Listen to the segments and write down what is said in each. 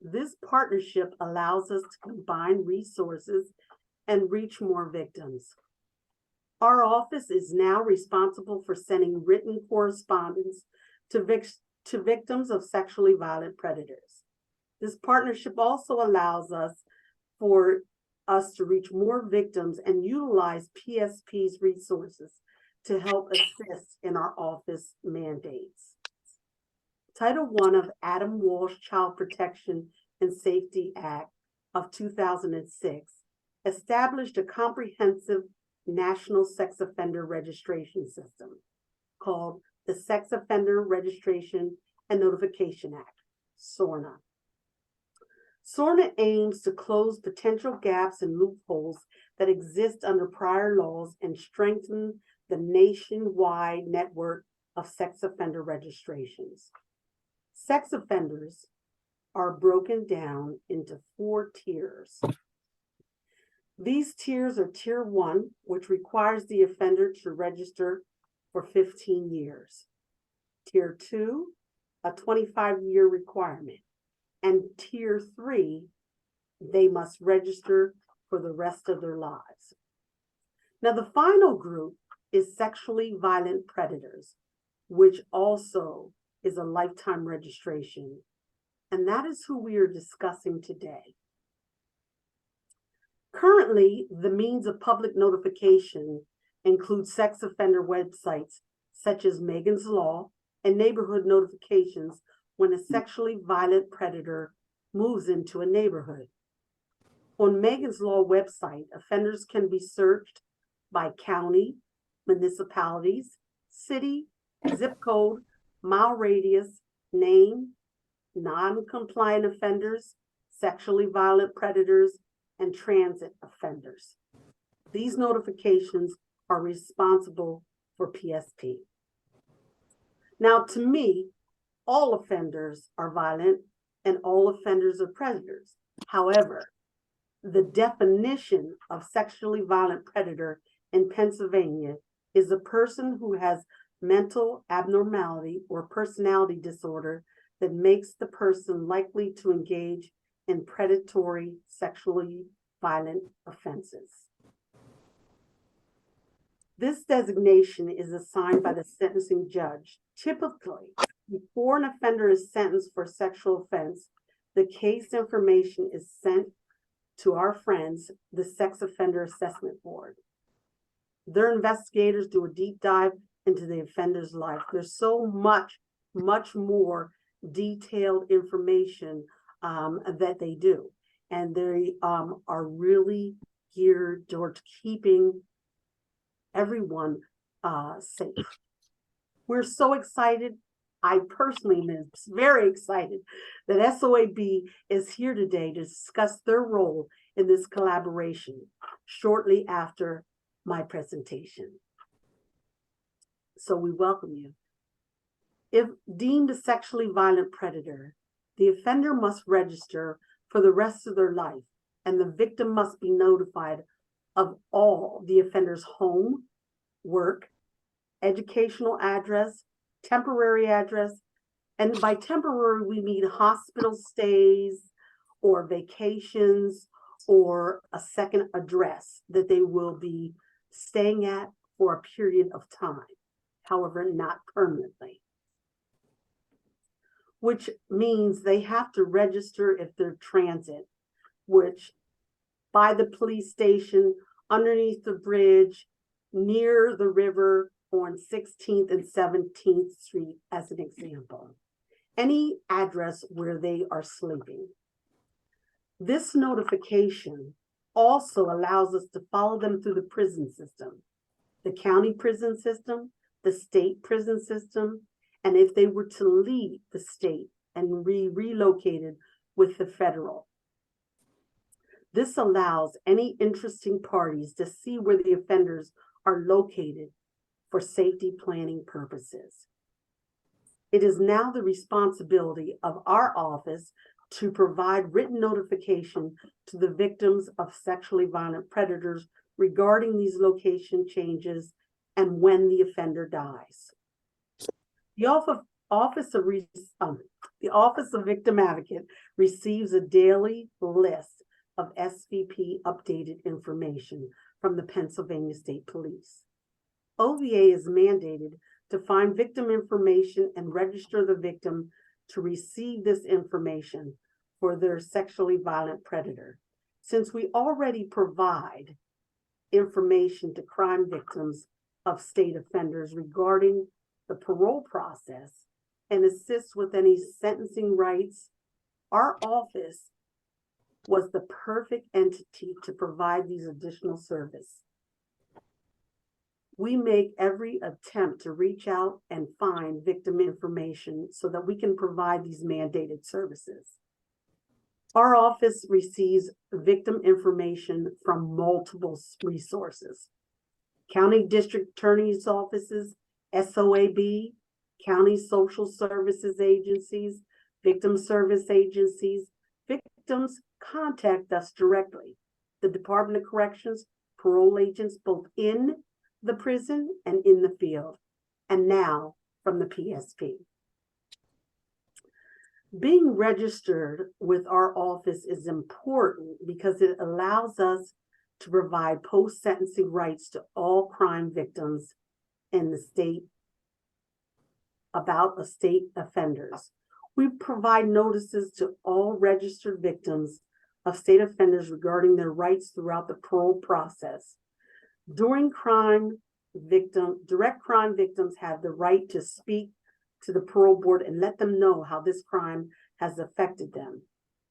This partnership allows us to combine resources and reach more victims. Our office is now responsible for sending written correspondence to victims of sexually violent predators. This partnership also allows us to reach more victims and utilize PSP's resources to help assist in our office mandates. Title I of Adam Walsh Child Protection and Safety Act of 2006 established a comprehensive national sex offender registration system called the Sex Offender Registration and Notification Act, SORNA. SORNA aims to close potential gaps and loopholes that exist under prior laws and strengthen the nationwide network of sex offender registrations. Sex offenders are broken down into 4 tiers. These tiers are Tier 1, which requires the offender to register for 15 years. Tier 2, a 25-year requirement. And Tier 3, they must register for the rest of their lives. Now, the final group is sexually violent predators, which also is a lifetime registration. And that is who we are discussing today. Currently, the means of public notification include sex offender websites such as Megan's Law and neighborhood notifications when a sexually violent predator moves into a neighborhood. On Megan's Law website, offenders can be searched by county, municipalities, city, zip code, mile radius, name, non-compliant offenders, sexually violent predators, and transit offenders. These notifications are responsible for PSP. Now, to me, all offenders are violent and all offenders are predators. However, the definition of sexually violent predator in Pennsylvania is a person who has mental abnormality or personality disorder that makes the person likely to engage in predatory sexually violent offenses. This designation is assigned by the sentencing judge. Typically, before an offender is sentenced for a sexual offense, the case information is sent to our friends, the Sex Offender Assessment Board. Their investigators do a deep dive into the offender's life. There's so much more detailed information that they do. And they are really geared towards keeping everyone safe. We're so excited. I personally am very excited that SOAB is here today to discuss their role in this collaboration shortly after my presentation. So we welcome you. If deemed a sexually violent predator, the offender must register for the rest of their life, and the victim must be notified of all the offender's home, work, educational address, temporary address, and by temporary we mean hospital stays or vacations or a second address that they will be staying at for a period of time, however, not permanently. Which means they have to register if they're transit, which by the police station, underneath the bridge, near the river on 16th and 17th Street, as an example. Any address where they are sleeping. This notification also allows us to follow them through the prison system, the county prison system, the state prison system, and if they were to leave the state and be relocated with the federal. This allows any interesting parties to see where the offenders are located for safety planning purposes. It is now the responsibility of our office to provide written notification to the victims of sexually violent predators regarding these location changes and when the offender dies. The The Office of Victim Advocate receives a daily list of SVP updated information from the Pennsylvania State Police. OVA is mandated to find victim information and register the victim to receive this information for their sexually violent predator. Since we already provide information to crime victims of state offenders regarding the parole process and assist with any sentencing rights, our office was the perfect entity to provide these additional service. We make every attempt to reach out and find victim information so that we can provide these mandated services. Our office receives victim information from multiple resources: county district attorney's offices, SOAB, county social services agencies, victim service agencies. Victims contact us directly. The Department of Corrections, parole agents both in the prison and in the field, and now from the PSP. Being registered with our office is important because it allows us to provide post-sentencing rights to all crime victims in the state about state offenders. We provide notices to all registered victims of state offenders regarding their rights throughout the parole process. During direct crime victims have the right to speak to the parole board and let them know how this crime has affected them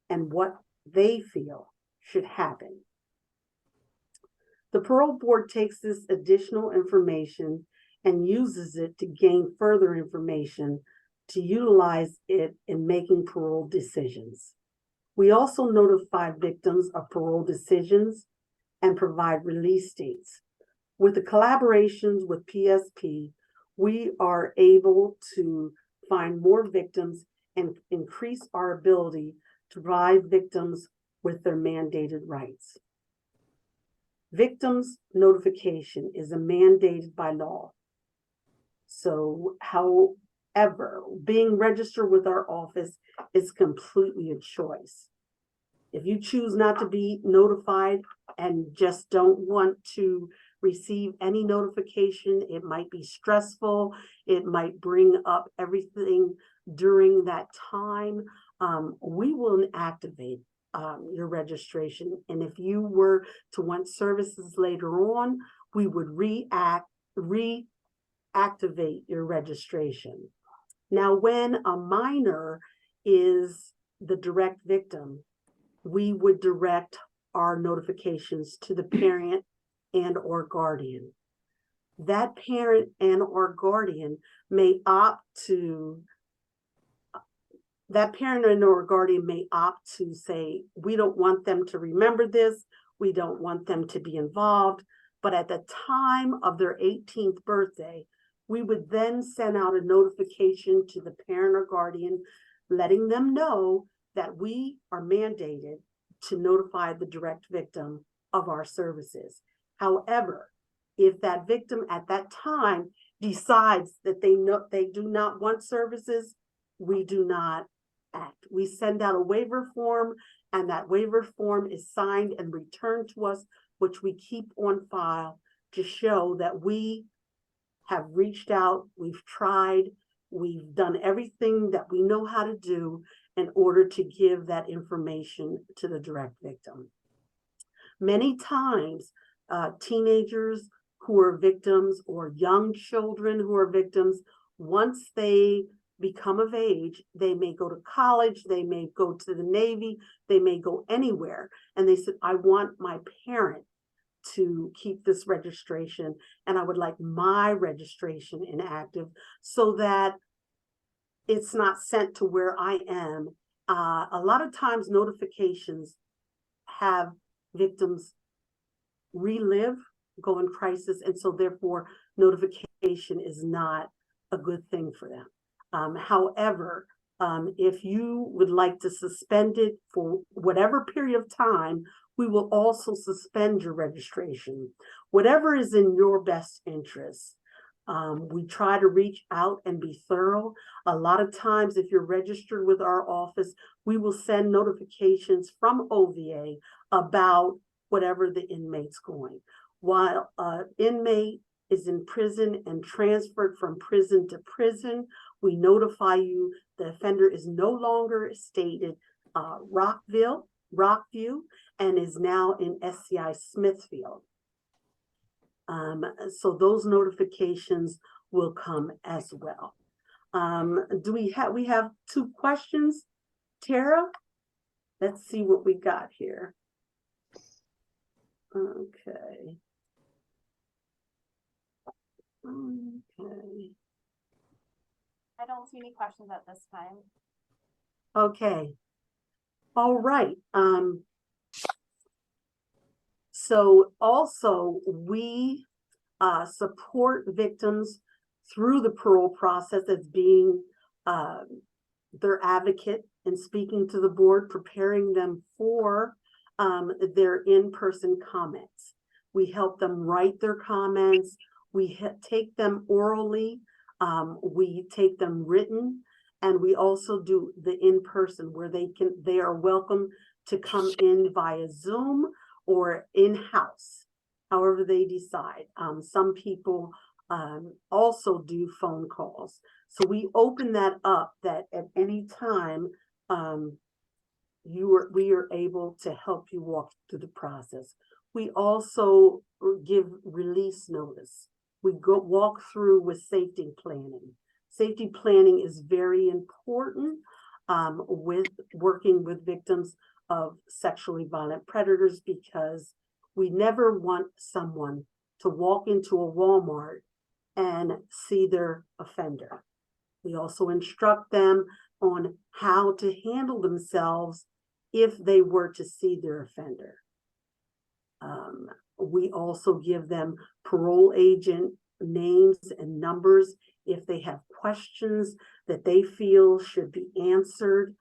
and what they feel should happen. The parole board takes this additional information and uses it to gain further information to utilize it in making parole decisions. We also notify victims of parole decisions and provide release dates. With the collaborations with PSP, we are able to find more victims and increase our ability to provide victims with their mandated rights. Victims notification is mandated by law. So, however, being registered with our office is completely a choice. If you choose not to be notified and just don't want to receive any notification, it might be stressful, it might bring up everything during that time, we will activate your registration. And if you were to want services later on, we would reactivate your registration. Now, when a minor is the direct victim, we would direct our notifications to the parent and or guardian. That parent and or guardian may opt to say, we don't want them to remember this, we don't want them to be involved, but at the time of their 18th birthday, we would then send out a notification to the parent or guardian, letting them know that we are mandated to notify the direct victim of our services. However, if that victim at that time decides that they do not want services, we do not act. We send out a waiver form, and that waiver form is signed and returned to us, which we keep on file to show that we have reached out, we've tried, we've done everything that we know how to do in order to give that information to the direct victim. Many times, teenagers who are victims or young children who are victims, once they become of age, they may go to college, they may go to the Navy, they may go anywhere. And they said, I want my parent to keep this registration, and I would like my registration inactive so that it's not sent to where I am. A lot of times notifications have victims relive, go in crisis, and so therefore notification is not a good thing for them. However, if you would like to suspend it for whatever period of time, we will also suspend your registration. Whatever is in your best interest. We try to reach out and be thorough. A lot of times, if you're registered with our office, we will send notifications from OVA about whatever the inmate's going. While an inmate is in prison and transferred from prison to prison, we notify you the offender is no longer stated Rockview, and is now in SCI Smithfield. So those notifications will come as well. We have 2 questions, Tara? Let's see what we got here. Okay. Okay. I don't see any questions at this time. Okay. All right. So also we support victims through the parole process as being their advocate and speaking to the board, preparing them for their in-person comments. We help them write their comments. We take them orally. We take them written, and we also do the in-person where they are welcome to come in via Zoom or in-house, however they decide. Some people also do phone calls. So we open that up that at any time we are able to help you walk through the process. We also give release notice. We walk through with safety planning. Safety planning is very important with working with victims of sexually violent predators, because we never want someone to walk into a Walmart and see their offender. We also instruct them on how to handle themselves if they were to see their offender. We also give them parole agent names and numbers if they have questions that they feel should be answered.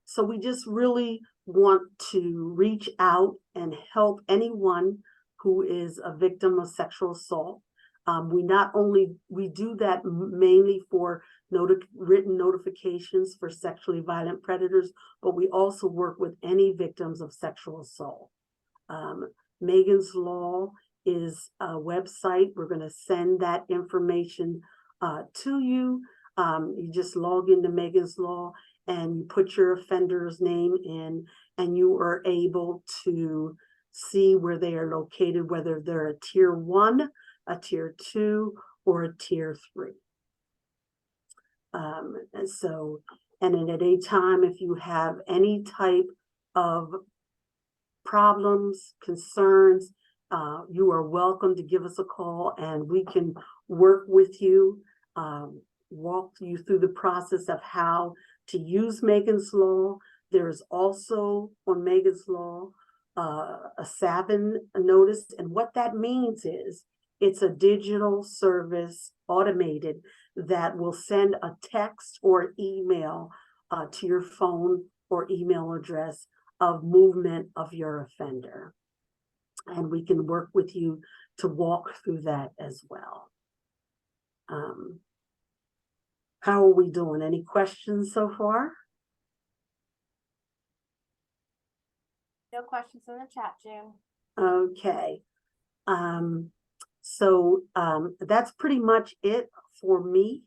So we just really want to reach out and help anyone who is a victim of sexual assault. We do that mainly for written notifications for sexually violent predators, but we also work with any victims of sexual assault. Megan's Law is a website. We're going to send that information to you. You just log into Megan's Law and you put your offender's name in, and you are able to see where they are located, whether they're a tier 1, a tier 2, or a tier 3. And at any time, if you have any type of problems, concerns, you are welcome to give us a call, and we can work with you, walk you through the process of how to use Megan's Law. There's also on Megan's Law a Savin notice, and what that means is it's a digital service, automated, that will send a text or email to your phone or email address of movement of your offender. And we can work with you to walk through that as well. How are we doing? Any questions so far? No questions in the chat, June. Okay. So that's pretty much it for me.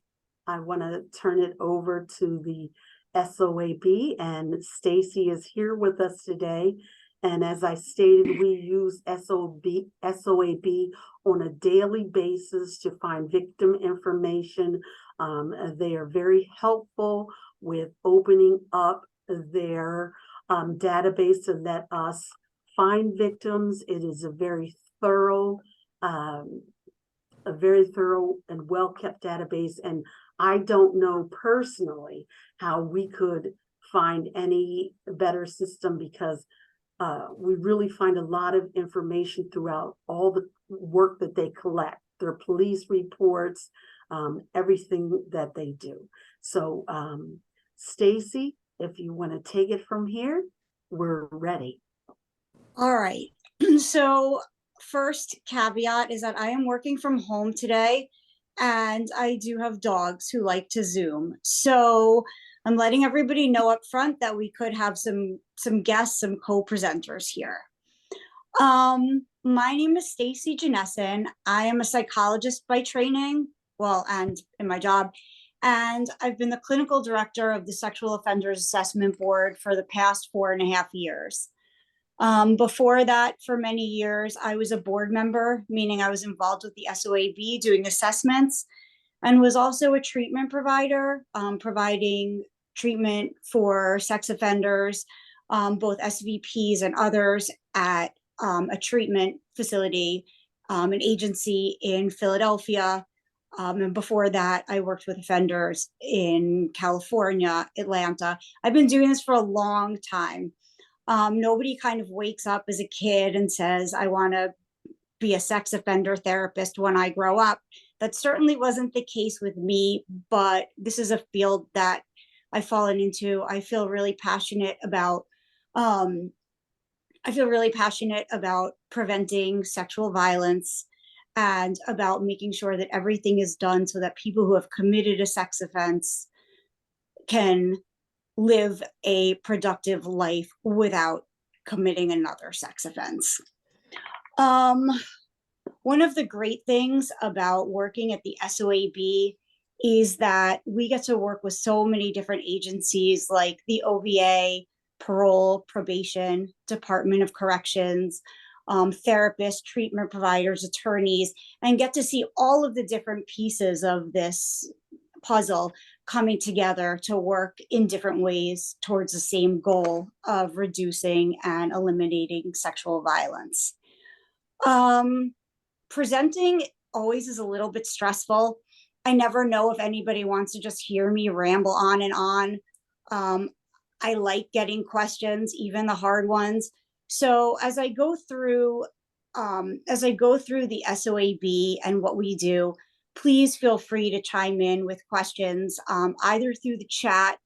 I want to turn it over to the SOAB, and Stacy is here with us today. And as I stated, we use SOAB on a daily basis to find victim information. They are very helpful with opening up their database to let us find victims. It is a very thorough and well-kept database. And I don't know personally how we could find any better system, because we really find a lot of information throughout all the work that they collect, their police reports, everything that they do. So Stacy, if you want to take it from here, we're ready. All right. So first caveat is that I am working from home today, and I do have dogs who like to Zoom. So I'm letting everybody know up front that we could have some guests, some co-presenters here. My name is Stacy Janessen. I am a psychologist by training, well, and in my job, and I've been the clinical director of the Sexual Offenders Assessment Board for the past 4.5 years. Before that, for many years, I was a board member, meaning I was involved with the SOAB doing assessments, and was also a treatment provider, providing treatment for sex offenders, both SVPs and others at a treatment facility, an agency in Philadelphia. And before that, I worked with offenders in California, Atlanta. I've been doing this for a long time. Nobody kind of wakes up as a kid and says, I want to be a sex offender therapist when I grow up. That certainly wasn't the case with me, but this is a field that I've fallen into. I feel really passionate about preventing sexual violence and about making sure that everything is done so that people who have committed a sex offense can live a productive life without committing another sex offense. One of the great things about working at the SOAB is that we get to work with so many different agencies like the OVA, parole, probation, Department of Corrections, therapists, treatment providers, attorneys, and get to see all of the different pieces of this puzzle coming together to work in different ways towards the same goal of reducing and eliminating sexual violence. Presenting always is a little bit stressful. I never know if anybody wants to just hear me ramble on and on. I like getting questions, even the hard ones. So as I go through the SOAB and what we do, please feel free to chime in with questions, either through the chat,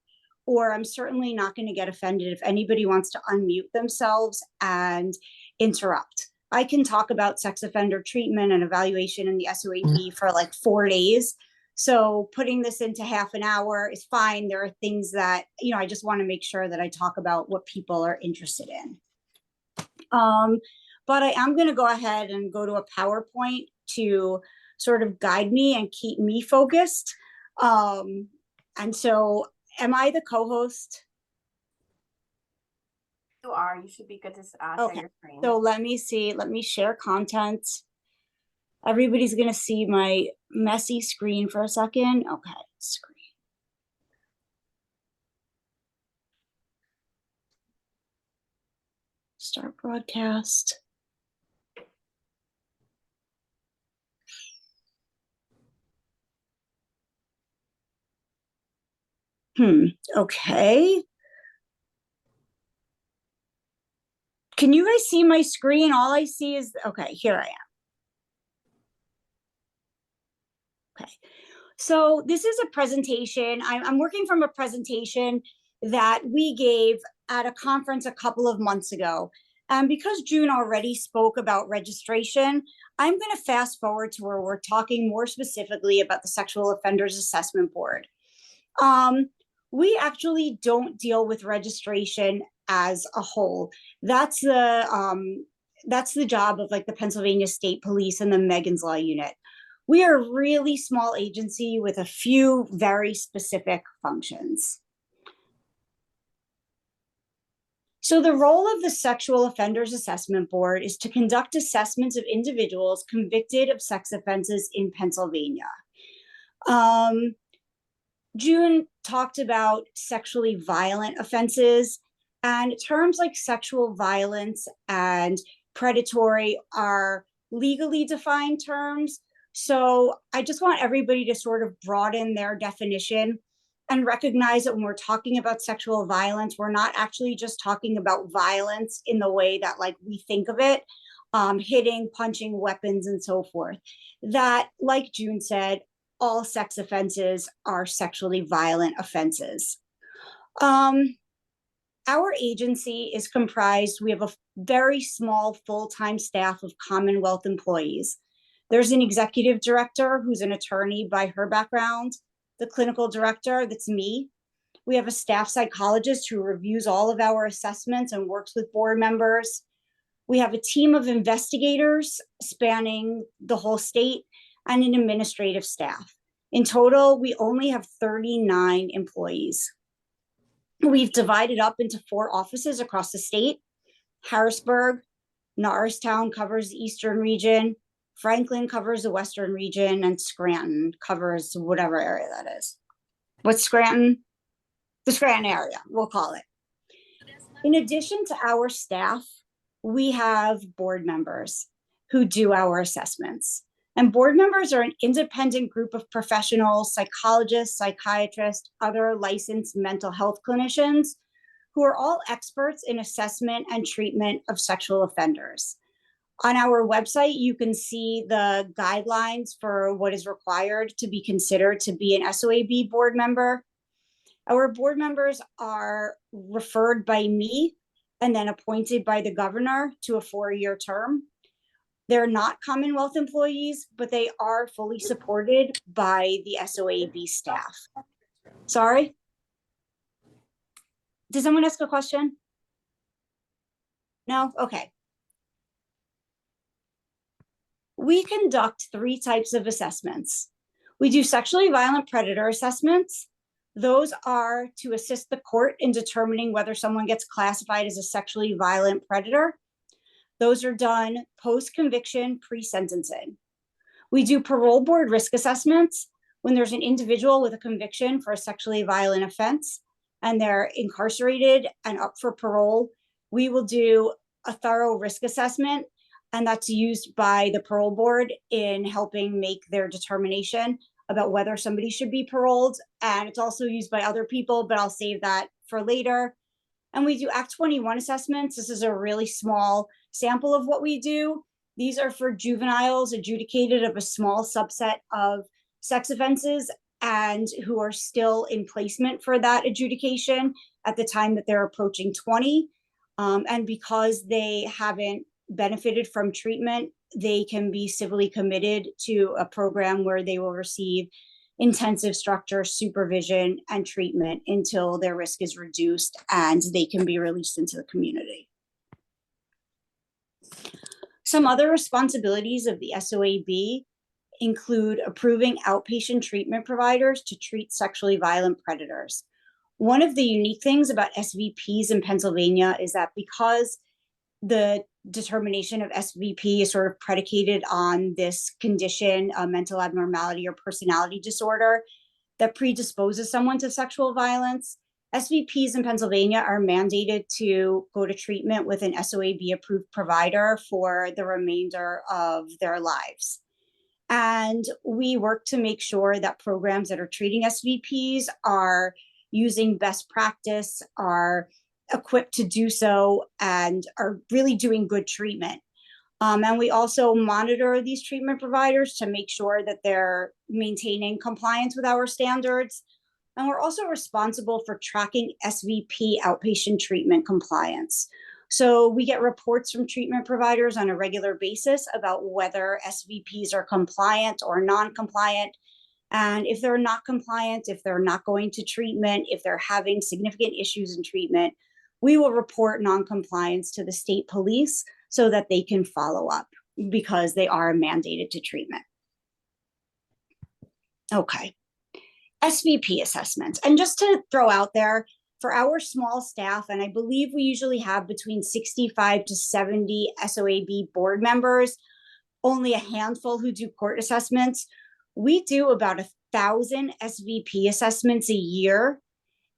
or I'm certainly not going to get offended if anybody wants to unmute themselves and interrupt. I can talk about sex offender treatment and evaluation in the SOAB for like 4 days. So putting this into half an hour is fine. There are things that, I just want to make sure that I talk about what people are interested in. But I am going to go ahead and go to a PowerPoint to sort of guide me and keep me focused. And so am I the co-host? You are. You should be good to share your screen. So let me see. Let me share content. Everybody's going to see my messy screen for a second. Okay, screen. Start broadcast. Okay. Can you guys see my screen? All I see is, okay, here I am. Okay, so this is a presentation. I'm working from a presentation that we gave at a conference a couple of months ago. And because June already spoke about registration, I'm going to fast forward to where we're talking more specifically about the Sexual Offenders Assessment Board. We actually don't deal with registration as a whole. That's the job of like the Pennsylvania State Police and the Megan's Law Unit. We are a really small agency with a few very specific functions. So the role of the Sexual Offenders Assessment Board is to conduct assessments of individuals convicted of sex offenses in Pennsylvania. June talked about sexually violent offenses, and terms like sexual violence and predatory are legally defined terms. So I just want everybody to sort of broaden their definition and recognize that when we're talking about sexual violence, we're not actually just talking about violence in the way that like we think of it, hitting, punching, weapons, and so forth. That, like June said, all sex offenses are sexually violent offenses. Our agency is comprised, we have very small full-time staff of Commonwealth employees. There's an executive director who's an attorney by her background, the clinical director, that's me. We have a staff psychologist who reviews all of our assessments and works with board members. We have a team of investigators spanning the whole state and an administrative staff. In total, we only have 39 employees. We've divided up into 4 offices across the state. Harrisburg, Norristown covers the eastern region, Franklin covers the western region, and Scranton covers whatever area that is. What's Scranton? The Scranton area, we'll call it. In addition to our staff, we have board members who do our assessments. And board members are an independent group of professionals, psychologists, psychiatrists, other licensed mental health clinicians who are all experts in assessment and treatment of sexual offenders. On our website, you can see the guidelines for what is required to be considered to be an SOAB board member. Our board members are referred by me and then appointed by the governor to a 4-year term. They're not Commonwealth employees, but they are fully supported by the SOAB staff. Sorry? Did someone ask a question? No? Okay. We conduct 3 types of assessments. We do sexually violent predator assessments. Those are to assist the court in determining whether someone gets classified as a sexually violent predator. Those are done post-conviction, pre-sentencing. We do parole board risk assessments when there's an individual with a conviction for a sexually violent offense and they're incarcerated and up for parole. We will do a thorough risk assessment, and that's used by the parole board in helping make their determination about whether somebody should be paroled. And it's also used by other people, but I'll save that for later. And we do Act 21 assessments. This is a really small sample of what we do. These are for juveniles adjudicated of a small subset of sex offenses and who are still in placement for that adjudication at the time that they're approaching 20. And because they haven't benefited from treatment, they can be civilly committed to a program where they will receive intensive structure, supervision, and treatment until their risk is reduced and they can be released into the community. Some other responsibilities of the SOAB include approving outpatient treatment providers to treat sexually violent predators. One of the unique things about SVPs in Pennsylvania is that because the determination of SVP is sort of predicated on this condition, a mental abnormality or personality disorder that predisposes someone to sexual violence, SVPs in Pennsylvania are mandated to go to treatment with an SOAB approved provider for the remainder of their lives. And we work to make sure that programs that are treating SVPs are using best practice, are equipped to do so, and are really doing good treatment. And we also monitor these treatment providers to make sure that they're maintaining compliance with our standards. And we're also responsible for tracking SVP outpatient treatment compliance. So we get reports from treatment providers on a regular basis about whether SVPs are compliant or non-compliant. And if they're not compliant, if they're not going to treatment, if they're having significant issues in treatment, we will report non-compliance to the state police so that they can follow up because they are mandated to treatment. Okay. SVP assessments. And just to throw out there, for our small staff, and I believe we usually have between 65 to 70 SOAB board members, only a handful who do court assessments. We do about 1,000 SVP assessments a year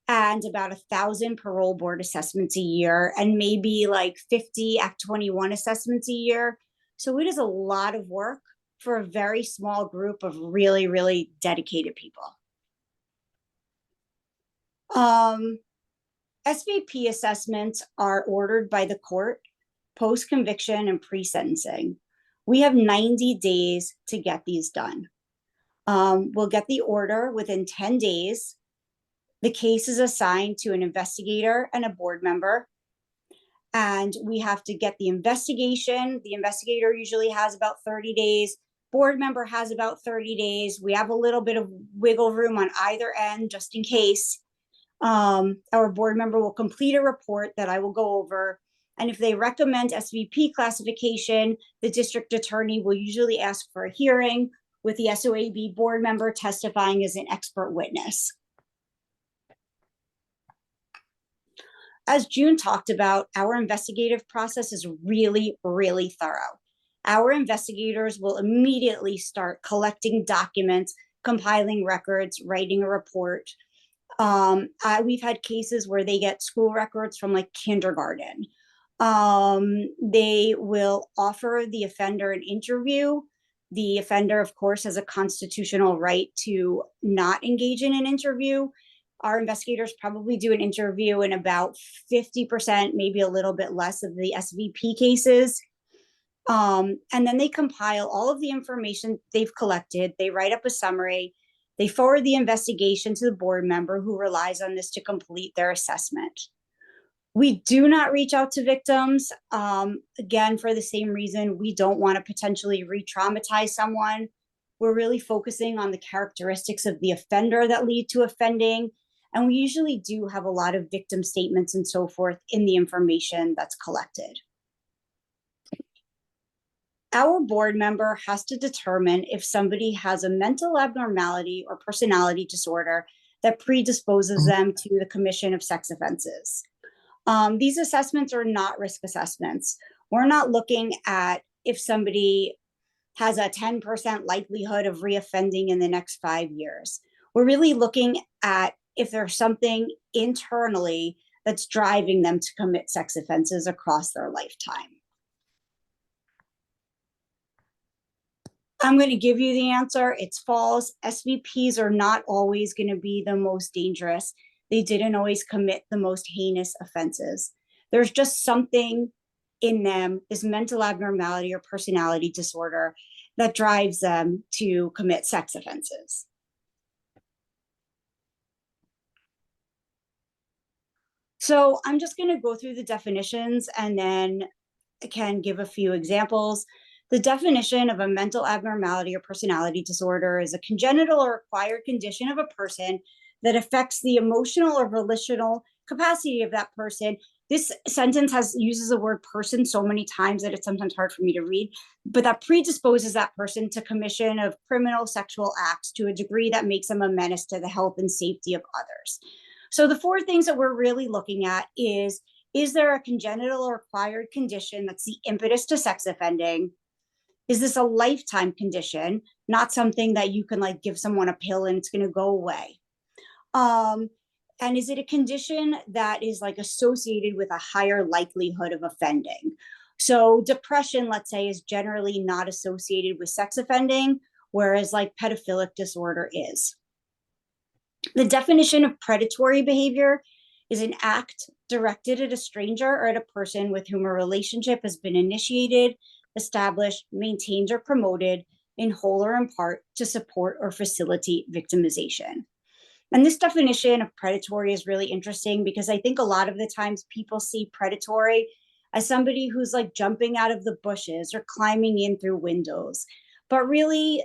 and about 1,000 parole board assessments a year, and maybe like 50 Act 21 assessments a year. So it is a lot of work for a very small group of really, really dedicated people. SVP assessments are ordered by the court post-conviction and pre-sentencing. We have 90 days to get these done. We'll get the order within 10 days. The case is assigned to an investigator and a board member. and we have to get the investigation. The investigator usually has about 30 days. Board member has about 30 days. We have a little bit of wiggle room on either end just in case. Our board member will complete a report that I will go over. And if they recommend SVP classification, the district attorney will usually ask for a hearing with the SOAB board member testifying as an expert witness. As June talked about, our investigative process is really, really thorough. Our investigators will immediately start collecting documents, compiling records, writing a report. We've had cases where they get school records from like kindergarten. They will offer the offender an interview. The offender, of course, has a constitutional right to not engage in an interview. Our investigators probably do an interview in about 50%, maybe a little bit less of the SVP cases. And then they compile all of the information they've collected. They write up a summary. They forward the investigation to the board member who relies on this to complete their assessment. We do not reach out to victims, again, for the same reason. We don't want to potentially re-traumatize someone. We're really focusing on the characteristics of the offender that lead to offending. And we usually do have a lot of victim statements and so forth in the information that's collected. Our board member has to determine if somebody has a mental abnormality or personality disorder that predisposes them to the commission of sex offenses. These assessments are not risk assessments. We're not looking at if somebody has a 10% likelihood of reoffending in the next 5 years. We're really looking at if there's something internally that's driving them to commit sex offenses across their lifetime. I'm going to give you the answer. It's false. SVPs are not always going to be the most dangerous. They didn't always commit the most heinous offenses. There's just something in them, this mental abnormality or personality disorder, that drives them to commit sex offenses. So I'm just going to go through the definitions and then I can give a few examples. The definition of a mental abnormality or personality disorder is a congenital or acquired condition of a person that affects the emotional or volitional capacity of that person. This sentence uses the word person so many times that it's sometimes hard for me to read, but that predisposes that person to commission of criminal sexual acts to a degree that makes them a menace to the health and safety of others. So the 4 things that we're really looking at is there a congenital or acquired condition that's the impetus to sex offending? Is this a lifetime condition, not something that you can like give someone a pill and it's going to go away? And is it a condition that is like associated with a higher likelihood of offending? So depression, let's say, is generally not associated with sex offending, whereas like pedophilic disorder is. The definition of predatory behavior is an act directed at a stranger or at a person with whom a relationship has been initiated, established, maintained, or promoted in whole or in part to support or facilitate victimization. And this definition of predatory is really interesting because I think a lot of the times people see predatory as somebody who's like jumping out of the bushes or climbing in through windows. But really,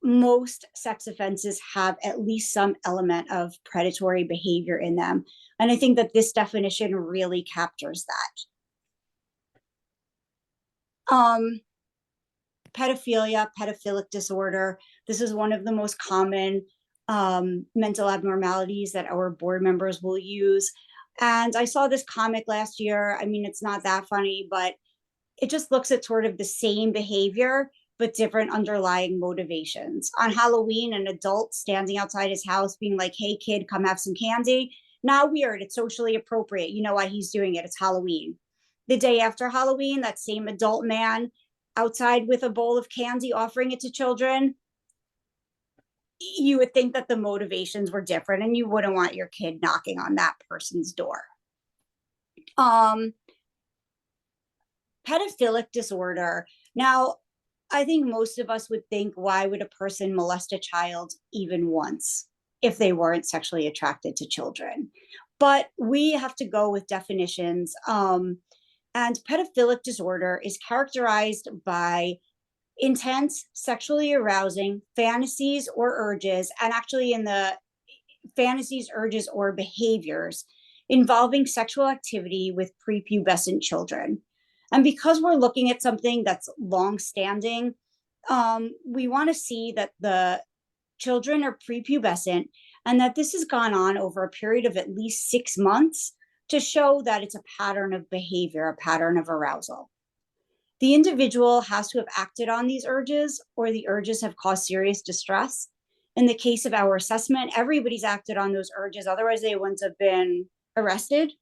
most sex offenses have at least some element of predatory behavior in them. And I think that this definition really captures that. Pedophilia, pedophilic disorder. This is one of the most common mental abnormalities that our board members will use. And I saw this comic last year. I mean, it's not that funny, but it just looks at sort of the same behavior, but different underlying motivations. On Halloween, an adult standing outside his house being like, hey kid, come have some candy. Not weird, it's socially appropriate. You know why he's doing it, it's Halloween. The day after Halloween, that same adult man outside with a bowl of candy offering it to children, you would think that the motivations were different and you wouldn't want your kid knocking on that person's door. Pedophilic disorder. Now, I think most of us would think, why would a person molest a child even once if they weren't sexually attracted to children? But we have to go with definitions. And pedophilic disorder is characterized by intense, sexually arousing fantasies or urges, and actually in the fantasies, urges, or behaviors involving sexual activity with prepubescent children. And because we're looking at something that's long-standing, we want to see that the children are prepubescent and that this has gone on over a period of at least 6 months to show that it's a pattern of behavior, a pattern of arousal. The individual has to have acted on these urges, or the urges have caused serious distress. In the case of our assessment, everybody's acted on those urges, otherwise they wouldn't have been arrested.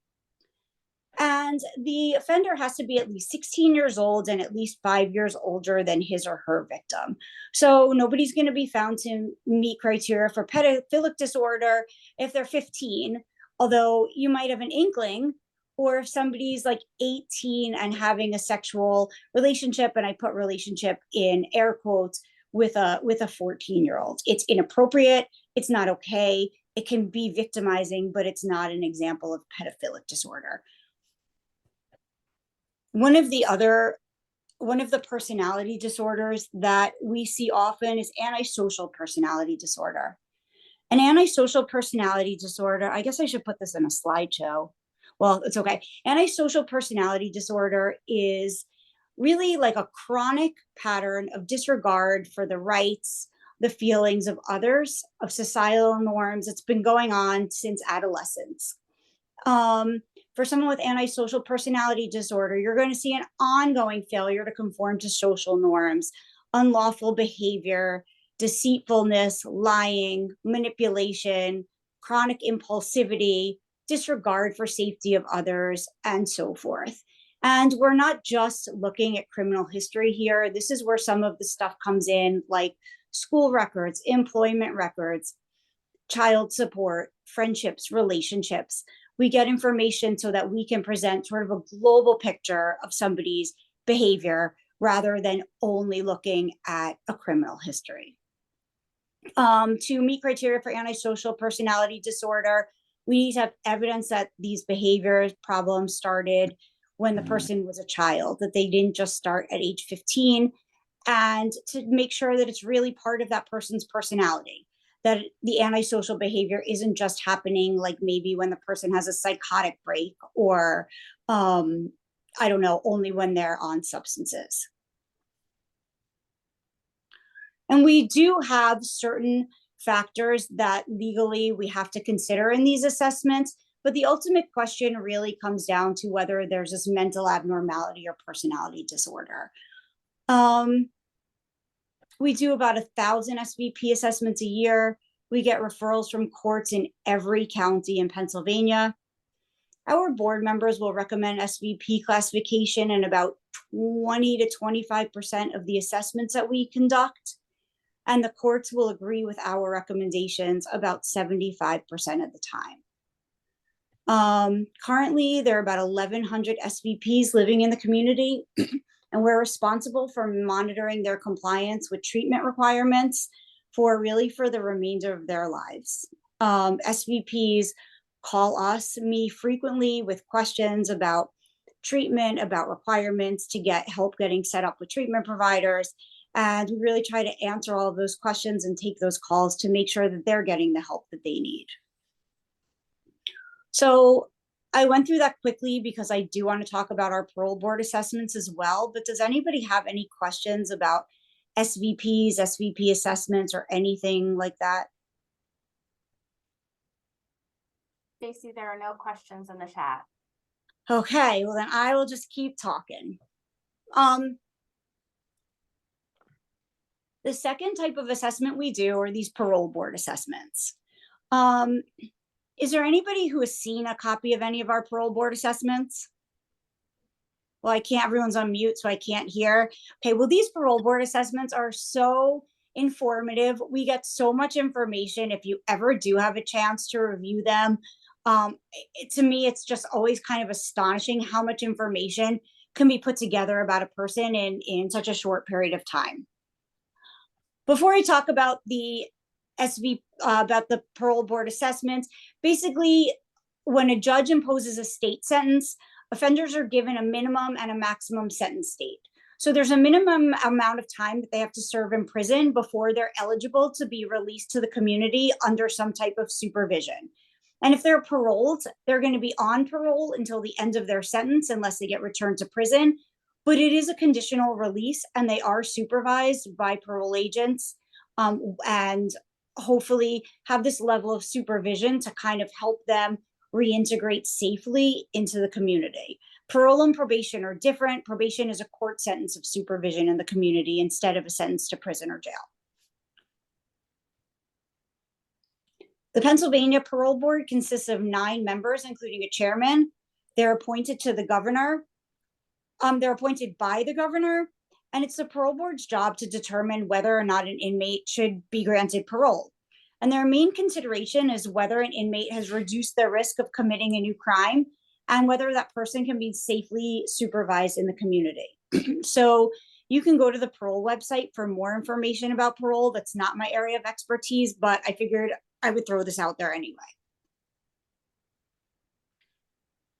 And the offender has to be at least 16 years old and at least 5 years older than his or her victim. So nobody's going to be found to meet criteria for pedophilic disorder if they're 15, although you might have an inkling, or if somebody's like 18 and having a sexual relationship, and I put relationship in air quotes, with a 14-year-old. It's inappropriate. It's not okay. It can be victimizing, but it's not an example of pedophilic disorder. One of the personality disorders that we see often is antisocial personality disorder. An antisocial personality disorder, I guess I should put this in a slideshow. Well, it's okay. Antisocial personality disorder is really like a chronic pattern of disregard for the rights, the feelings of others, of societal norms. It's been going on since adolescence. For someone with antisocial personality disorder, you're going to see an ongoing failure to conform to social norms, unlawful behavior, deceitfulness, lying, manipulation, chronic impulsivity, disregard for safety of others, and so forth. And we're not just looking at criminal history here. This is where some of the stuff comes in, like school records, employment records, child support, friendships, relationships. We get information so that we can present sort of a global picture of somebody's behavior rather than only looking at a criminal history. To meet criteria for antisocial personality disorder, we need to have evidence that these behavior problems started when the person was a child, that they didn't just start at age 15, and to make sure that it's really part of that person's personality, that the antisocial behavior isn't just happening like maybe when the person has a psychotic break, or I don't know, only when they're on substances. And we do have certain factors that legally we have to consider in these assessments, but the ultimate question really comes down to whether there's this mental abnormality or personality disorder. We do about 1,000 SVP assessments a year. We get referrals from courts in every county in Pennsylvania. Our board members will recommend SVP classification in about 20 to 25% of the assessments that we conduct. And the courts will agree with our recommendations about 75% of the time. Currently, there are about 1,100 SVPs living in the community, and we're responsible for monitoring their compliance with treatment requirements for the remainder of their lives. SVPs call me frequently with questions about treatment, about requirements to get help getting set up with treatment providers. And we really try to answer all of those questions and take those calls to make sure that they're getting the help that they need. So I went through that quickly because I do want to talk about our parole board assessments as well. But does anybody have any questions about SVPs, SVP assessments, or anything like that? Stacy, there are no questions in the chat. Okay, well then I will just keep talking. The second type of assessment we do are these parole board assessments. Is there anybody who has seen a copy of any of our parole board assessments? Well, I can't, everyone's on mute, so I can't hear. Okay, well, these parole board assessments are so informative. We get so much information. If you ever do have a chance to review them, to me, it's just always kind of astonishing how much information can be put together about a person in such a short period of time. Before I talk about the about the parole board assessments, basically, when a judge imposes a state sentence, offenders are given a minimum and a maximum sentence date. So there's a minimum amount of time that they have to serve in prison before they're eligible to be released to the community under some type of supervision. And if they're paroled, they're going to be on parole until the end of their sentence unless they get returned to prison. But it is a conditional release and they are supervised by parole agents, and hopefully have this level of supervision to kind of help them reintegrate safely into the community. Parole and probation are different. Probation is a court sentence of supervision in the community instead of a sentence to prison or jail. The Pennsylvania Parole Board consists of 9 members, including a chairman. They're appointed to the governor. They're appointed by the governor, and it's the parole board's job to determine whether or not an inmate should be granted parole. And their main consideration is whether an inmate has reduced their risk of committing a new crime and whether that person can be safely supervised in the community. So you can go to the parole website for more information about parole. That's not my area of expertise, but I figured I would throw this out there anyway.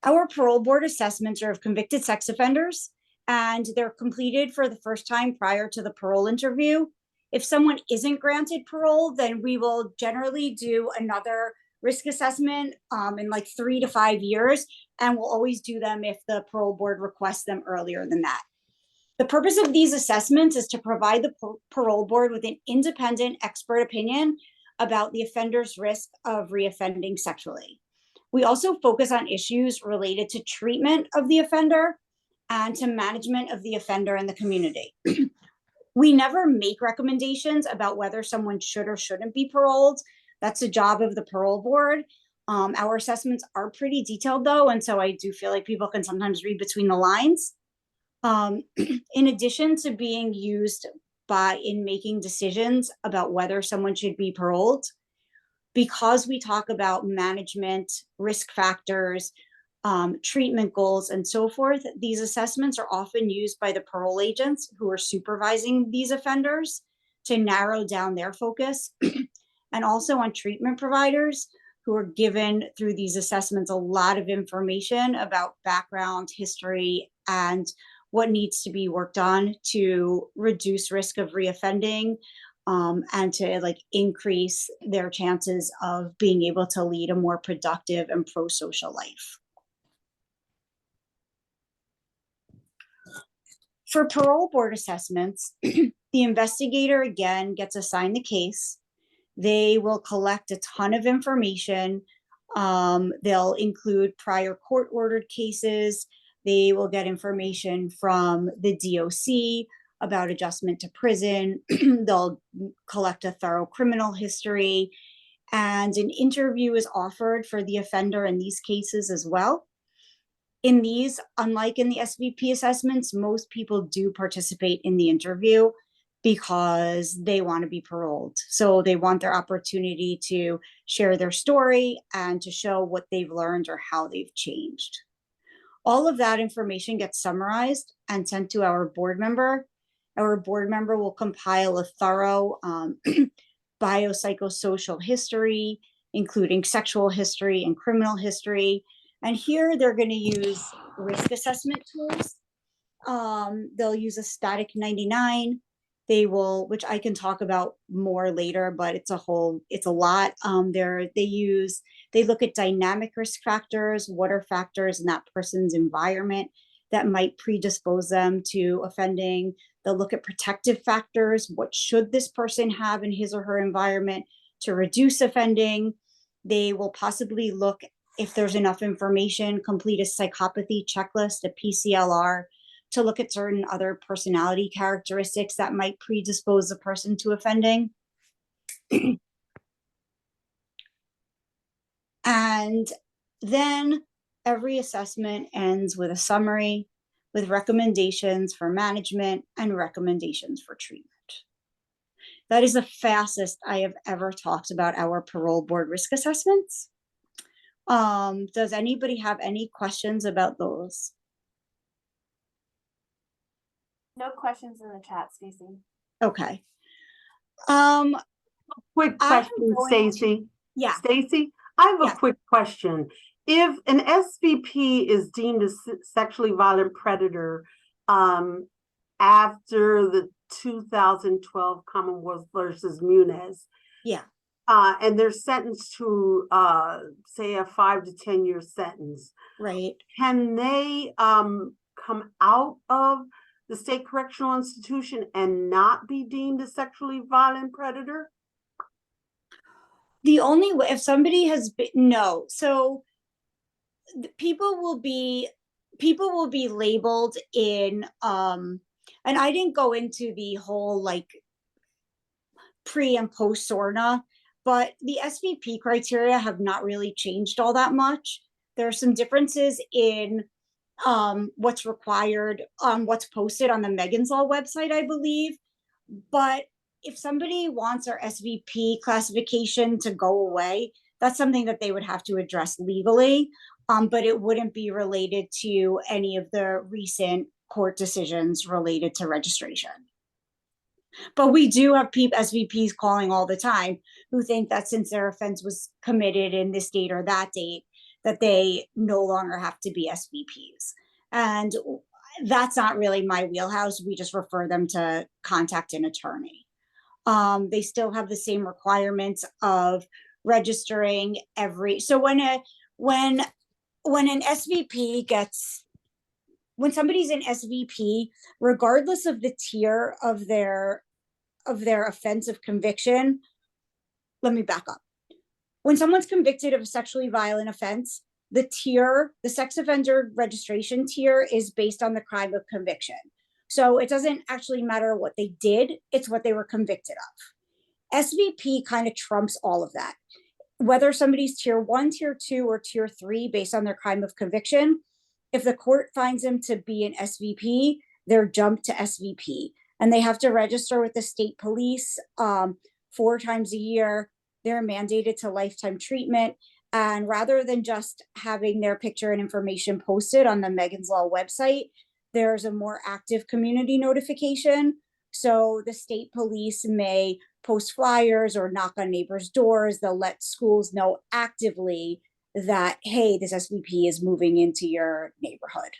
Our parole board assessments are of convicted sex offenders, and they're completed for the first time prior to the parole interview. If someone isn't granted parole, then we will generally do another risk assessment in like 3 to 5 years, and we'll always do them if the parole board requests them earlier than that. The purpose of these assessments is to provide the parole board with an independent expert opinion about the offender's risk of reoffending sexually. We also focus on issues related to treatment of the offender and to management of the offender in the community. We never make recommendations about whether someone should or shouldn't be paroled. That's the job of the parole board. Our assessments are pretty detailed though, and so I do feel like people can sometimes read between the lines. In addition to being used in making decisions about whether someone should be paroled, because we talk about management, risk factors, treatment goals, and so forth, these assessments are often used by the parole agents who are supervising these offenders to narrow down their focus, and also on treatment providers who are given through these assessments a lot of information about background, history, and what needs to be worked on to reduce risk of reoffending, and to like increase their chances of being able to lead a more productive and pro-social life. For parole board assessments, the investigator again gets assigned the case. They will collect a ton of information. They'll include prior court-ordered cases. They will get information from the DOC about adjustment to prison. They'll collect a thorough criminal history, and an interview is offered for the offender in these cases as well. In these, unlike in the SVP assessments, most people do participate in the interview because they want to be paroled. So they want their opportunity to share their story and to show what they've learned or how they've changed. All of that information gets summarized and sent to our board member. Our board member will compile a thorough biopsychosocial history, including sexual history and criminal history. And here they're going to use risk assessment tools. They'll use a static 99. They will, which I can talk about more later, but it's a lot. They look at dynamic risk factors. What are factors in that person's environment that might predispose them to offending? They'll look at protective factors. What should this person have in his or her environment to reduce offending? They will possibly look, if there's enough information, complete a psychopathy checklist, a PCLR, to look at certain other personality characteristics that might predispose the person to offending. And then every assessment ends with a summary with recommendations for management and recommendations for treatment. That is the fastest I have ever talked about our parole board risk assessments. Does anybody have any questions about those? No questions in the chat, Stacy. Okay. Quick question, Stacy. Yeah. Stacy, I have a Yes. quick question. if an SVP is deemed a sexually violent predator, after the 2012 Commonwealth versus Muniz, Yeah, and they're sentenced to, say, a 5 to 10 year sentence, right. can they come out of the state correctional institution and not be deemed a sexually violent predator? The only way, if somebody has been, no, so people will be labeled in, and I didn't go into the whole like pre and post SORNA, but the SVP criteria have not really changed all that much. There are some differences in what's required, what's posted on the Megan's Law website, I believe. But if somebody wants their SVP classification to go away, that's something that they would have to address legally. But it wouldn't be related to any of the recent court decisions related to registration. But we do have SVPs calling all the time who think that since their offense was committed in this date or that date, that they no longer have to be SVPs. And that's not really my wheelhouse. We just refer them to contact an attorney. They still have the same requirements of registering so when an SVP gets, when somebody's an SVP, regardless of the tier of their offense of conviction, let me back up. When someone's convicted of a sexually violent offense, the sex offender registration tier is based on the crime of conviction. So it doesn't actually matter what they did, it's what they were convicted of. SVP kind of trumps all of that. Whether somebody's tier 1, tier 2, or tier 3 based on their crime of conviction, if the court finds them to be an SVP, they're jumped to SVP. And they have to register with the state police 4 times a year. They're mandated to lifetime treatment. And rather than just having their picture and information posted on the Megan's Law website, there's a more active community notification. So the state police may post flyers or knock on neighbors' doors. They'll let schools know actively that, hey, this SVP is moving into your neighborhood.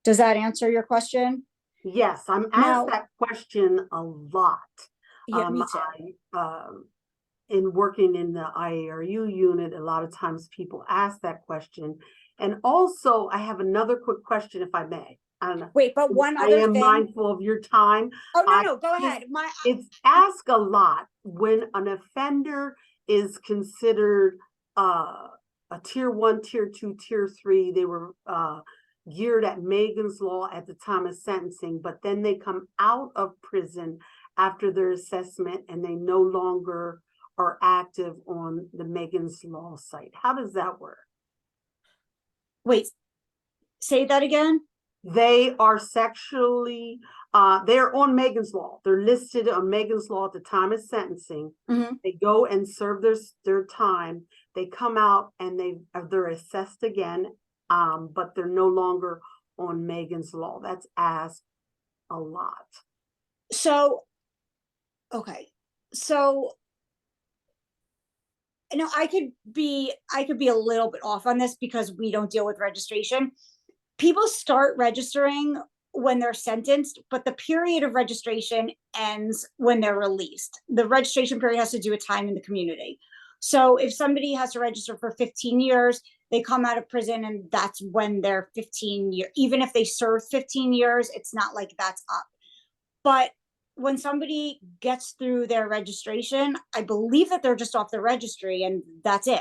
Does that answer your question? Yes, I'm asked that question a lot. Yeah, me too. In working in the IARU unit, a lot of times people ask that question. And also, I have another quick question, if I may. I don't know. Wait, but one I other am thing. mindful of your time. Oh, no, go ahead. It's asked a lot when an offender is considered a tier 1, tier 2, tier 3. They were geared at Megan's Law at the time of sentencing, but then they come out of prison after their assessment and they no longer are active on the Megan's Law site. How does that work? Wait, say that again. They are sexually, they're on Megan's Law. They're listed on Megan's Law at the time of sentencing. Mm-hmm. They go and serve their time. They come out and they're assessed again, but they're no longer on Megan's Law. That's asked a lot. So, okay. So, no, I could be a little bit off on this because we don't deal with registration. People start registering when they're sentenced, but the period of registration ends when they're released. The registration period has to do with time in the community. So if somebody has to register for 15 years, they come out of prison and that's when they're 15 years. Even if they serve 15 years, it's not like that's up. But when somebody gets through their registration, I believe that they're just off the registry and that's it.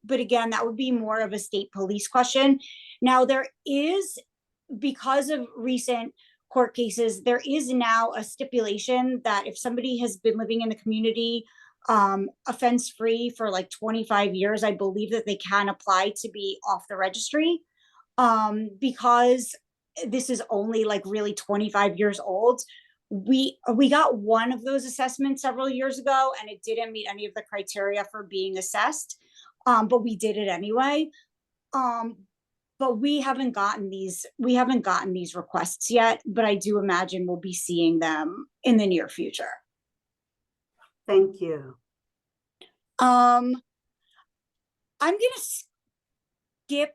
But again, that would be more of a state police question. Now, there is, because of recent court cases, there is now a stipulation that if somebody has been living in the community offense-free for like 25 years, I believe that they can apply to be off the registry. Because this is only like really 25 years old. We got one of those assessments several years ago and it didn't meet any of the criteria for being assessed. But we did it anyway. But we haven't gotten these requests yet, but I do imagine we'll be seeing them in the near future. Thank you. I'm gonna skip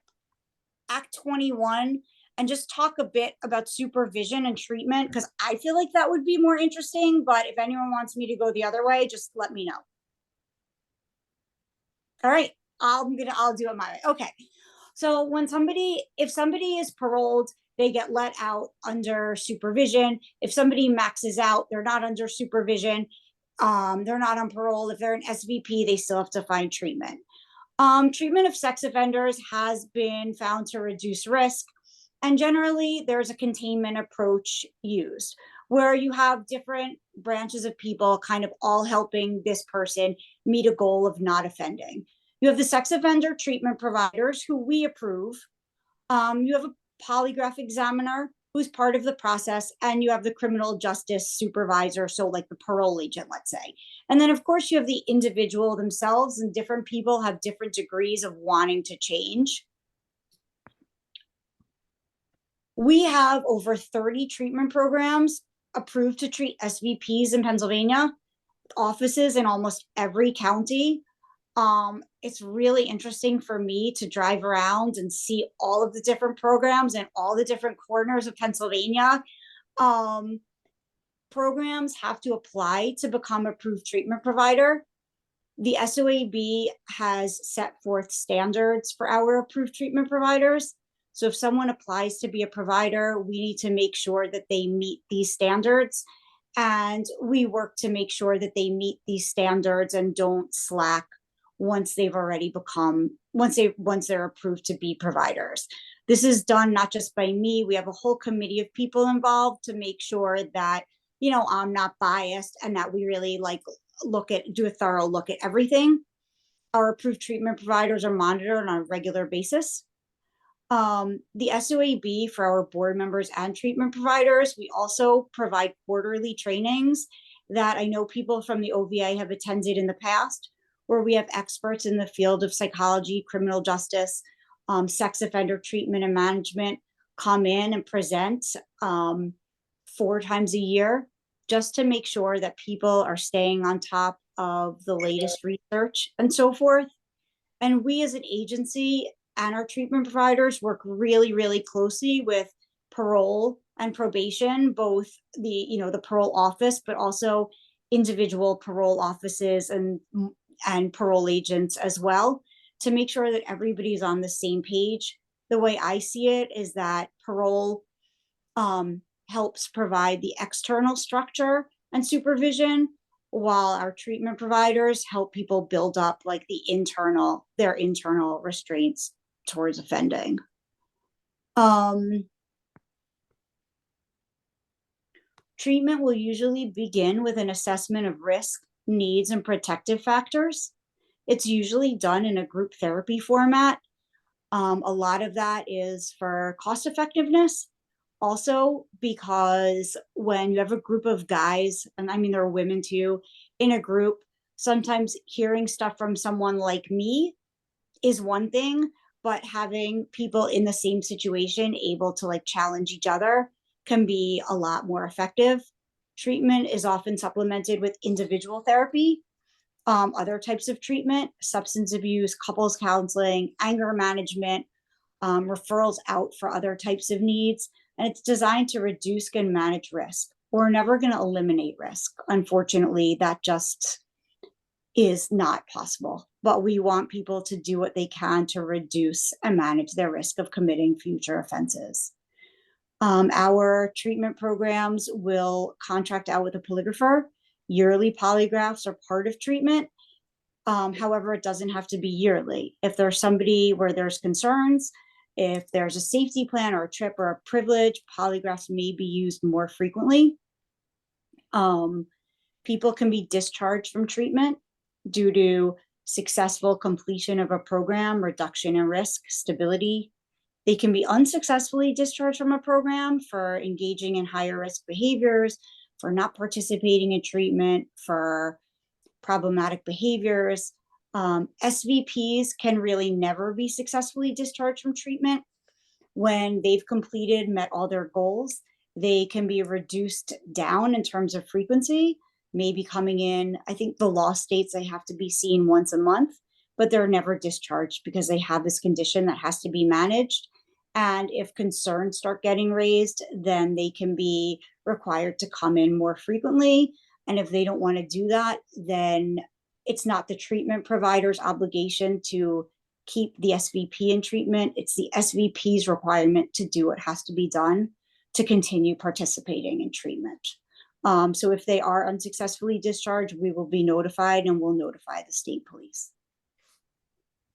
Act 21 and just talk a bit about supervision and treatment because I feel like that would be more interesting. But if anyone wants me to go the other way, just let me know. All right, I'll do it my way. Okay. So if somebody is paroled, they get let out under supervision. If somebody maxes out, they're not under supervision. They're not on parole. If they're an SVP, they still have to find treatment. Treatment of sex offenders has been found to reduce risk. And generally, there's a containment approach used where you have different branches of people kind of all helping this person meet a goal of not offending. You have the sex offender treatment providers who we approve. You have a polygraph examiner who's part of the process, and you have the criminal justice supervisor, so like the parole agent, let's say. And then, of course, you have the individual themselves, and different people have different degrees of wanting to change. We have over 30 treatment programs approved to treat SVPs in Pennsylvania, offices in almost every county. It's really interesting for me to drive around and see all of the different programs in all the different corners of Pennsylvania. Programs have to apply to become approved treatment provider. The SOAB has set forth standards for our approved treatment providers. So if someone applies to be a provider, we need to make sure that they meet these standards. And we work to make sure that they meet these standards and don't slack once they've already become, once they're approved to be providers. This is done not just by me. We have a whole committee of people involved to make sure that, you know, I'm not biased and that we really do a thorough look at everything. Our approved treatment providers are monitored on a regular basis. The SOAB for our board members and treatment providers, we also provide quarterly trainings that I know people from the OVA have attended in the past, where we have experts in the field of psychology, criminal justice, sex offender treatment and management come in and present 4 times a year, just to make sure that people are staying on top of the latest research and so forth. And we as an agency and our treatment providers work really, really closely with parole and probation, both the parole office, but also individual parole offices and parole agents as well, to make sure that everybody's on the same page. The way I see it is that parole helps provide the external structure and supervision, while our treatment providers help people build up like their internal restraints towards offending. Treatment will usually begin with an assessment of risk, needs, and protective factors. It's usually done in a group therapy format. A lot of that is for cost effectiveness. Also, because when you have a group of guys, and I mean, there are women too, in a group, sometimes hearing stuff from someone like me is one thing, but having people in the same situation able to like challenge each other can be a lot more effective. Treatment is often supplemented with individual therapy, other types of treatment, substance abuse, couples counseling, anger management, referrals out for other types of needs. And it's designed to reduce and manage risk. We're never going to eliminate risk. Unfortunately, that just is not possible. But we want people to do what they can to reduce and manage their risk of committing future offenses. Our treatment programs will contract out with a polygrapher. Yearly polygraphs are part of treatment. However, it doesn't have to be yearly. If there's somebody where there's concerns, if there's a safety plan or a trip or a privilege, polygraphs may be used more frequently. People can be discharged from treatment due to successful completion of a program, reduction in risk, stability. They can be unsuccessfully discharged from a program for engaging in higher risk behaviors, for not participating in treatment, for problematic behaviors. SVPs can really never be successfully discharged from treatment. When they've met all their goals, they can be reduced down in terms of frequency, maybe coming in, I think the law states they have to be seen once a month, but they're never discharged because they have this condition that has to be managed. And if concerns start getting raised, then they can be required to come in more frequently. And if they don't want to do that, then it's not the treatment provider's obligation to keep the SVP in treatment. It's the SVP's requirement to do what has to be done to continue participating in treatment. So if they are unsuccessfully discharged, we will be notified and we'll notify the state police.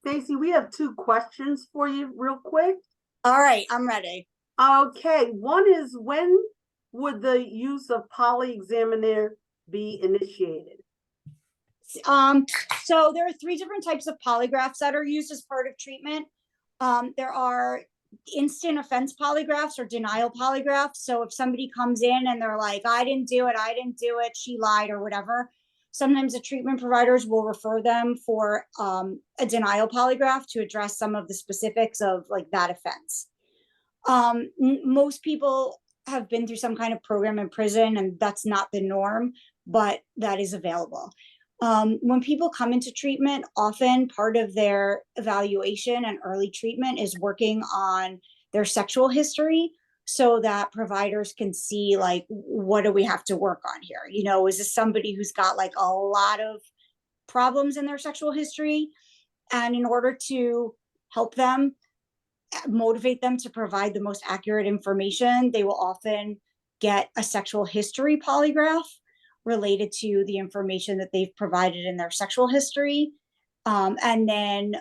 Stacy, we have 2 questions for you real quick. All right, I'm ready. Okay, one is, when would the use of poly examiner be initiated? So there are 3 different types of polygraphs that are used as part of treatment. There are instant offense polygraphs or denial polygraphs. So if somebody comes in and they're like, I didn't do it, she lied or whatever, sometimes the treatment providers will refer them for a denial polygraph to address some of the specifics of like that offense. Most people have been through some kind of program in prison, and that's not the norm, but that is available. When people come into treatment, often part of their evaluation and early treatment is working on their sexual history so that providers can see, like, what do we have to work on here? You know, is this somebody who's got like a lot of problems in their sexual history? And in order to help them, motivate them to provide the most accurate information, they will often get a sexual history polygraph related to the information that they've provided in their sexual history. And then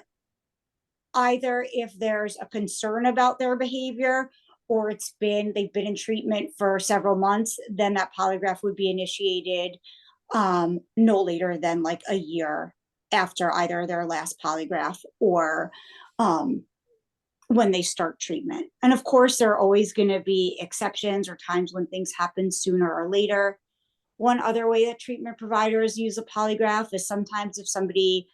either if there's a concern about their behavior or they've been in treatment for several months, then that polygraph would be initiated no later than like a year after either their last polygraph or when they start treatment. And of course, there are always going to be exceptions or times when things happen sooner or later. One other way that treatment providers use a polygraph is sometimes if somebody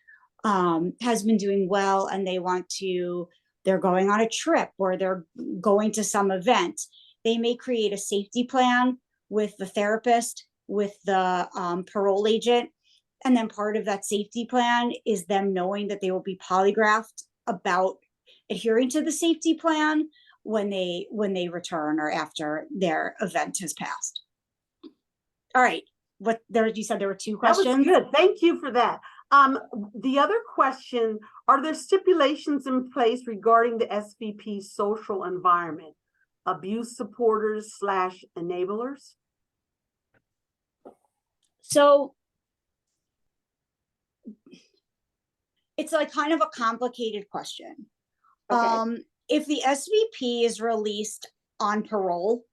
has been doing well and they're going on a trip or they're going to some event, they may create a safety plan with the therapist, with the parole agent. And then part of that safety plan is them knowing that they will be polygraphed about adhering to the safety plan when they return or after their event has passed. All right. You said there were 2 questions? That was good. Thank you for that. The other question, are there stipulations in place regarding the SVP social environment, abuse supporters / enablers? So it's like kind of a complicated question. Okay. If the SVP is released on parole,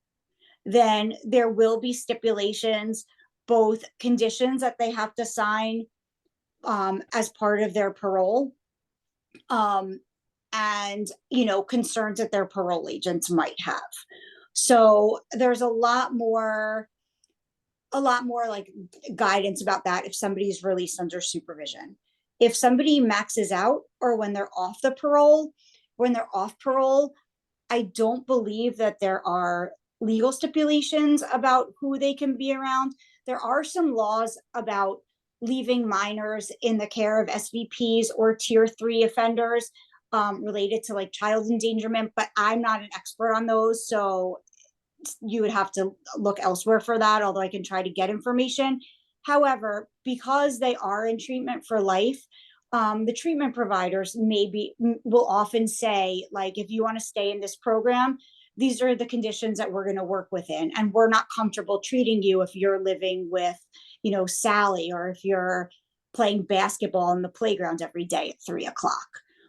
then there will be stipulations, both conditions that they have to sign as part of their parole, and, you know, concerns that their parole agents might have. So there's a lot more like guidance about that if somebody is released under supervision. If somebody maxes out or when they're off parole, I don't believe that there are legal stipulations about who they can be around. There are some laws about leaving minors in the care of SVPs or tier 3 offenders related to like child endangerment, but I'm not an expert on those. So you would have to look elsewhere for that, although I can try to get information. However, because they are in treatment for life, the treatment providers will often say, like, if you want to stay in this program, these are the conditions that we're going to work within. And we're not comfortable treating you if you're living with, you know, Sally, or if you're playing basketball on the playground every day at 3:00.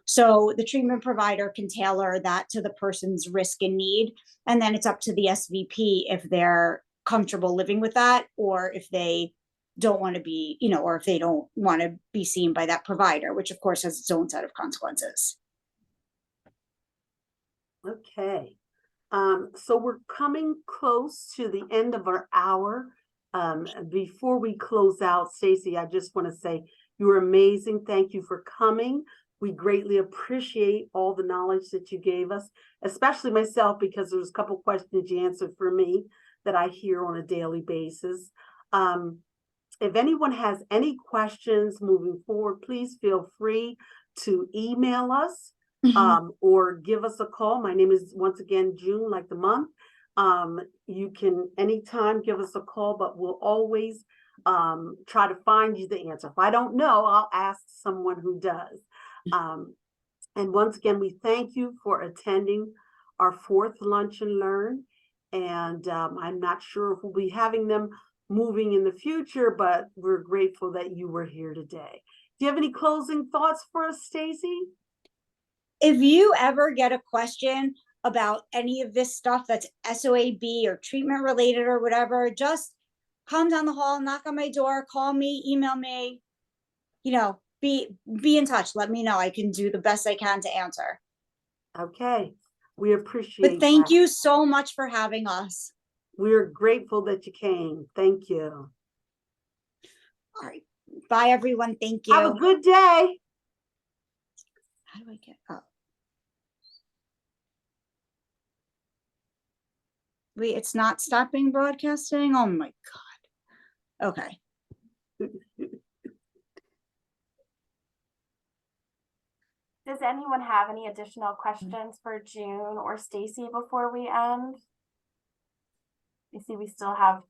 So the treatment provider can tailor that to the person's risk and need. And then it's up to the SVP if they're comfortable living with that, or if they don't want to be, you know, or if they don't want to be seen by that provider, which of course has its own set of consequences. Okay. So we're coming close to the end of our hour. Before we close out, Stacy, I just want to say you were amazing. Thank you for coming. We greatly appreciate all the knowledge that you gave us, especially myself, because there was a couple questions you answered for me that I hear on a daily basis. if anyone has any questions moving forward, please feel free to email us or give us a call. My name is, once again, June, like the month. You can anytime give us a call, but we'll always try to find you the answer. If I don't know, I'll ask someone who does. And once again, we thank you for attending our 4th Lunch and Learn. And I'm not sure if we'll be having them moving in the future, but we're grateful that you were here today. Do you have any closing thoughts for us, Stacy? If you ever get a question about any of this stuff that's SOAB or treatment related or whatever, just come down the hall, knock on my door, call me, email me, be in touch. Let me know. I can do the best I can to answer. Okay, we appreciate But thank that. you so much for having us. We're grateful that you came. Thank you. All right. Bye, everyone. Thank you. Have a good day. How do I get up? Wait, it's not stopping broadcasting? Oh my God. Okay. Does anyone have any additional questions for June or Stacy before we end? You see, we still have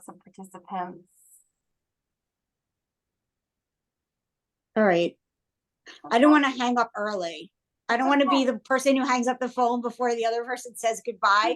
some participants. All right. I don't want to hang up early. I don't want to be the person who hangs up the phone before the other person says goodbye.